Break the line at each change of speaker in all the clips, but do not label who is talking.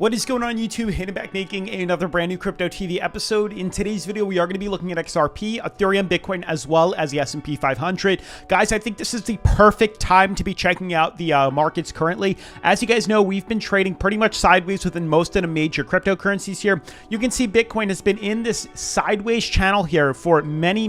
What is going on YouTube? Hayden back making another brand new Crypto TV episode. In today's video, we are going to be looking at XRP, Ethereum, Bitcoin, as well as the S&P 500. Guys, I think this is the perfect time to be checking out the markets currently. As you guys know, we've been trading pretty much sideways within most of the major cryptocurrencies here. You can see Bitcoin has been in this sideways channel here for many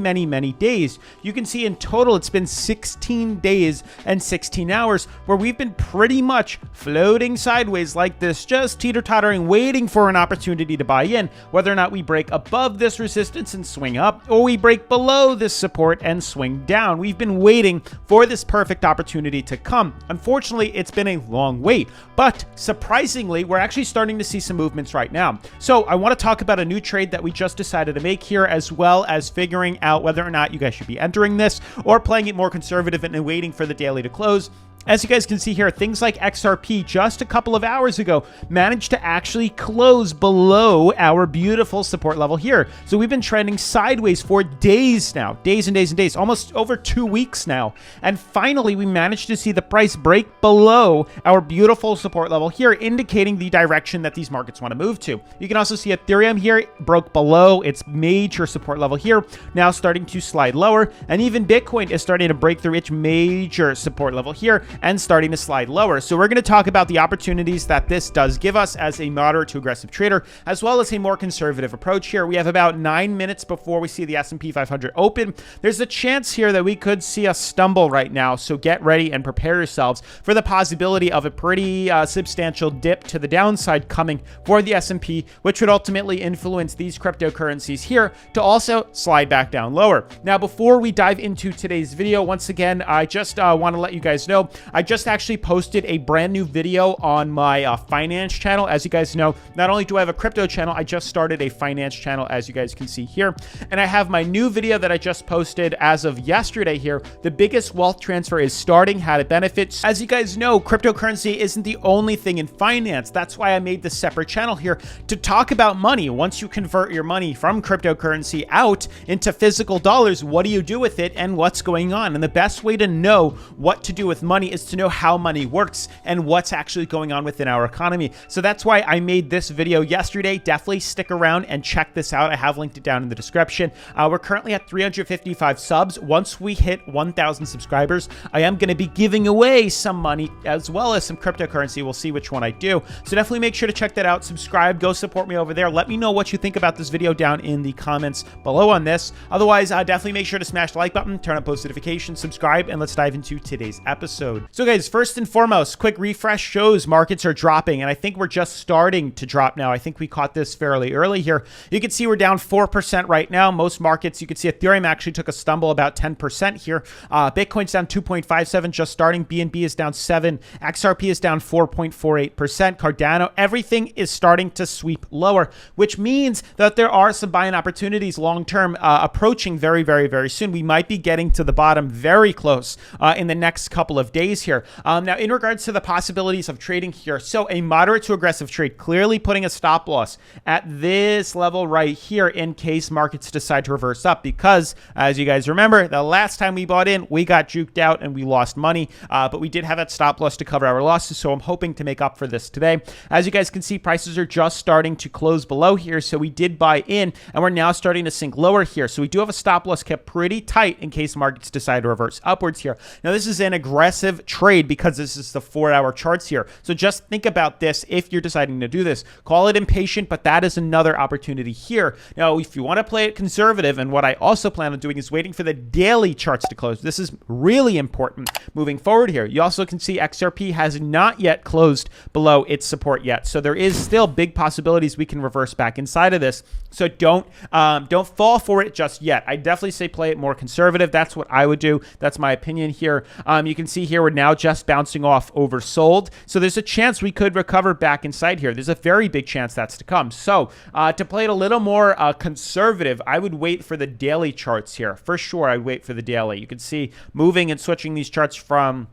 days. You can see in total, it's been 16 days and 16 hours where we've been pretty much floating sideways like this, just teeter-tottering, waiting for an opportunity to buy in, whether or not we break above this resistance and swing up, or we break below this support and swing down. We've been waiting for this perfect opportunity to come. Unfortunately, it's been a long wait, but surprisingly, we're actually starting to see some movements right now. So I want to talk about a new trade that we just decided to make here, as well as figuring out whether or not you guys should be entering this or playing it more conservative and waiting for the daily to close. As you guys can see here, things like XRP just a couple of hours ago managed to actually close below our beautiful support level here. So we've been trending sideways for days now, days and days, almost over 2 weeks now. And finally, we managed to see the price break below our beautiful support level here, indicating the direction that these markets want to move to. You can also see Ethereum here broke below its major support level here, now starting to slide lower. And even Bitcoin is starting to break through its major support level here and starting to slide lower. So we're going to talk about the opportunities that this does give us as a moderate to aggressive trader, as well as a more conservative approach here. We have about 9 minutes before we see the S&P 500 open. There's a chance here that we could see a stumble right now, so get ready and prepare yourselves for the possibility of a pretty substantial dip to the downside coming for the S&P, which would ultimately influence these cryptocurrencies here to also slide back down lower. Now, before we dive into today's video, once again, I just want to let you guys know I just actually posted a brand new video on my finance channel. As you guys know, not only do I have a crypto channel, I just started a finance channel, as you guys can see here. And I have my new video that I just posted as of yesterday here. The biggest wealth transfer is starting, how to benefit. As you guys know, cryptocurrency isn't the only thing in finance. That's why I made this separate channel here to talk about money. Once you convert your money from cryptocurrency out into physical dollars, what do you do with it and what's going on? And the best way to know what to do with money is to know how money works and what's actually going on within our economy. So that's why I made this video yesterday. Definitely stick around and check this out. I have linked it down in the description. We're currently at 355 subs. Once we hit 1,000 subscribers, I am going to be giving away some money as well as some cryptocurrency. We'll see which one I do. So definitely make sure to check that out. Subscribe. Go support me over there. Let me know what you think about this video down in the comments below on this. Otherwise, definitely make sure to smash the like button, turn on post notifications, subscribe, and let's dive into today's episode. So guys, first and foremost, quick refresh shows markets are dropping, and I think we're just starting to drop now. I think we caught this fairly early here. You can see we're down 4% right now. Most markets, you can see Ethereum actually took a stumble about 10% here. Bitcoin's down 2.57, just starting. BNB is down 7. XRP is down 4.48%. Cardano, everything is starting to sweep lower, which means that there are some buying opportunities long-term approaching very soon. We might be getting to the bottom very close in the next couple of days here. Now, in regards to the possibilities of trading here, so a moderate to aggressive trade, clearly putting a stop loss at this level right here in case markets decide to reverse up, because as you guys remember, the last time we bought in, we got juked out and we lost money, but we did have that stop loss to cover our losses, so I'm hoping to make up for this today. As you guys can see, prices are just starting to close below here, so we did buy in, and we're now starting to sink lower here, so we do have a stop loss kept pretty tight in case markets decide to reverse upwards here. Now, this is an aggressive trade because this is the 4-hour charts here. So just think about this if you're deciding to do this. Call it impatient, but that is another opportunity here. Now, if you want to play it conservative, and what I also plan on doing is waiting for the daily charts to close. This is really important moving forward here. You also can see XRP has not yet closed below its support yet. So there is still big possibilities we can reverse back inside of this. So don't fall for it just yet. I definitely say play it more conservative. That's what I would do. That's my opinion here. You can see here we're now just bouncing off oversold. So there's a chance we could recover back inside here. There's a very big chance that's to come. So to play it a little more conservative, I would wait for the daily charts here. For sure, I'd wait for the daily. You can see moving and switching these charts from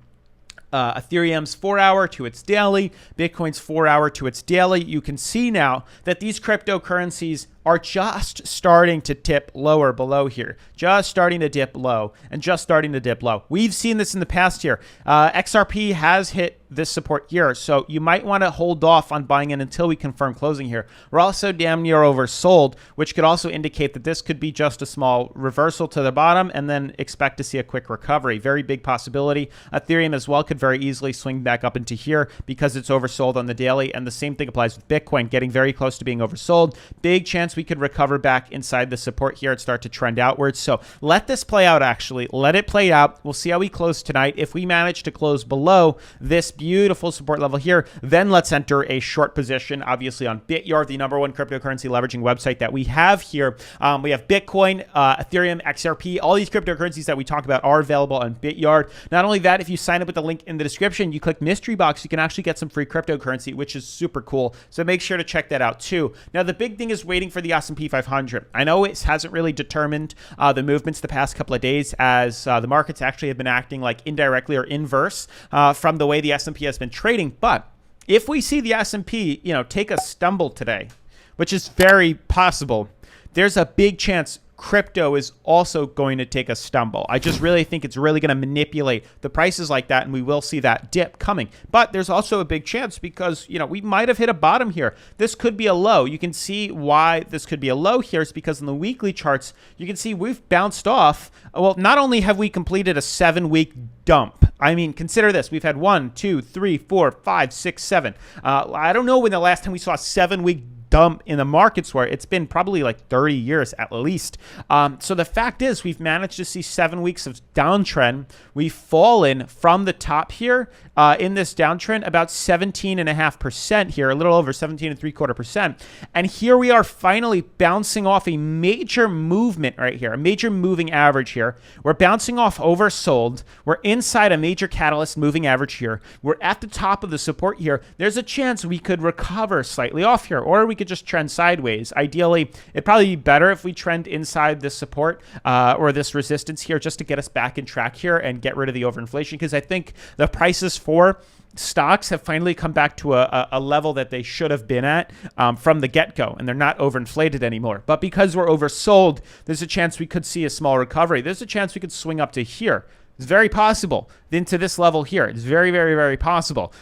Ethereum's 4-hour to its daily, Bitcoin's 4-hour to its daily. You can see now that these cryptocurrencies are just starting to tip lower below here. Just starting to dip low and just starting to dip low. We've seen this in the past here. XRP has hit this support here, so you might want to hold off on buying in until we confirm closing here. We're also damn near oversold, which could also indicate that this could be just a small reversal to the bottom and then expect to see a quick recovery. Very big possibility. Ethereum as well could very easily swing back up into here because it's oversold on the daily, and the same thing applies with Bitcoin, getting very close to being oversold. Big chance we could recover back inside the support here and start to trend outwards. So let this play out, actually. Let it play out. We'll see how we close tonight. If we manage to close below this beautiful support level here, then let's enter a short position, obviously on Bityard, the #1 cryptocurrency leveraging website that we have here. We have Bitcoin, Ethereum, XRP. All these cryptocurrencies that we talk about are available on Bityard. Not only that, if you sign up with the link in the description, you click mystery box, you can actually get some free cryptocurrency, which is super cool. So make sure to check that out too. Now, the big thing is waiting for the S&P 500. I know it hasn't really determined the movements the past couple of days, as the markets actually have been acting like indirectly or inverse from the way the S&P has been trading. But if we see the S&P, take a stumble today, which is very possible, there's a big chance crypto is also going to take a stumble. I just really think it's really going to manipulate the prices like that, and we will see that dip coming. But there's also a big chance because, we might have hit a bottom here. This could be a low. You can see why this could be a low here is because in the weekly charts, you can see we've bounced off. Well, not only have we completed a 7-week dump. I mean, consider this. We've had 1, 2, 3, 4, 5, 6, 7. I don't know when the last time we saw a 7-week dump in the markets where it's been probably like 30 years at least. So the fact is we've managed to see 7 weeks of downtrend. We've fallen from the top here in this downtrend about 17.5% here, a little over 17.75%. And here we are finally bouncing off a major movement right here, a major moving average here. We're bouncing off oversold. We're inside a major catalyst moving average here. We're at the top of the support here. There's a chance we could recover slightly off here, or we could just trend sideways. Ideally, it'd probably be better if we trend inside this support or this resistance here just to get us back in track here and get rid of the overinflation, because I think the prices for stocks have finally come back to a level that they should have been at from the get-go, and they're not overinflated anymore. But because we're oversold, there's a chance we could see a small recovery. There's a chance we could swing up to here. It's very possible into this level here. It's very, very, very possible.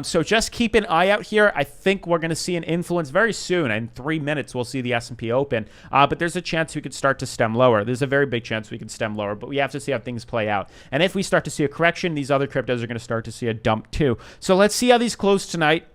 So just keep an eye out here. I think we're going to see an influence very soon. In 3 minutes, we'll see the S&P open. But there's a chance we could start to stem lower. There's a very big chance we could stem lower, but we have to see how things play out. And if we start to see a correction, these other cryptos are going to start to see a dump too. So let's see how these close tonight.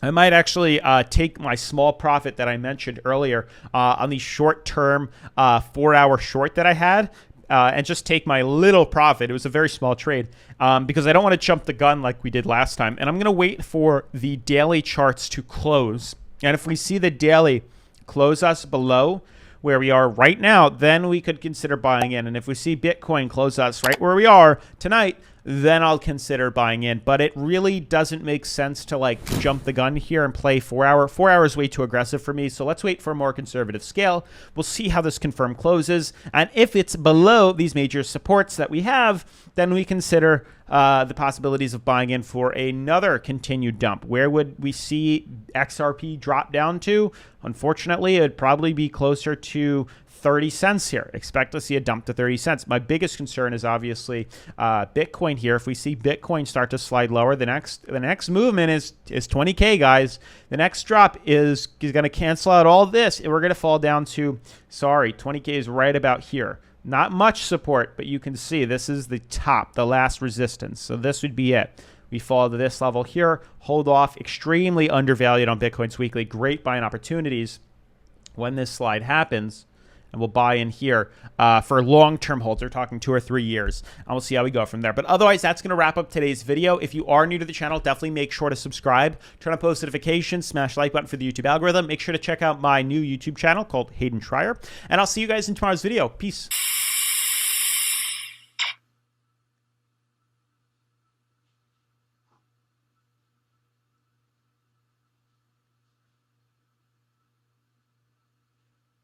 I might actually take my small profit that I mentioned earlier on the short-term 4-hour short that I had, and just take my little profit. It was a very small trade because I don't want to jump the gun like we did last time. And I'm going to wait for the daily charts to close. And if we see the daily close us below where we are right now, then we could consider buying in. And if we see Bitcoin close us right where we are tonight, then I'll consider buying in. But it really doesn't make sense to like jump the gun here and play 4 hour. 4 hours is way too aggressive for me. So let's wait for a more conservative scale. We'll see how this confirm closes. And if it's below these major supports that we have, then we consider the possibilities of buying in for another continued dump. Where would we see XRP drop down to? Unfortunately, it would probably be closer to 30 cents here. Expect to see a dump to 30 cents. My biggest concern is obviously Bitcoin here. If we see Bitcoin start to slide lower, the next movement is 20K, guys. The next drop is going to cancel out all this, and we're going to fall down to, 20K is right about here. Not much support, but you can see this is the top, the last resistance. So this would be it. We fall to this level here, hold off, extremely undervalued on Bitcoin's weekly. Great buying opportunities when this slide happens. And we'll buy in here for long-term holds. We're talking 2 or 3 years. And we'll see how we go from there. But otherwise, that's going to wrap up today's video. If you are new to the channel, definitely make sure to subscribe. Turn on post notifications. Smash the like button for the YouTube algorithm. Make sure to check out my new YouTube channel called Hayden Schreier. And I'll see you guys in tomorrow's video. Peace.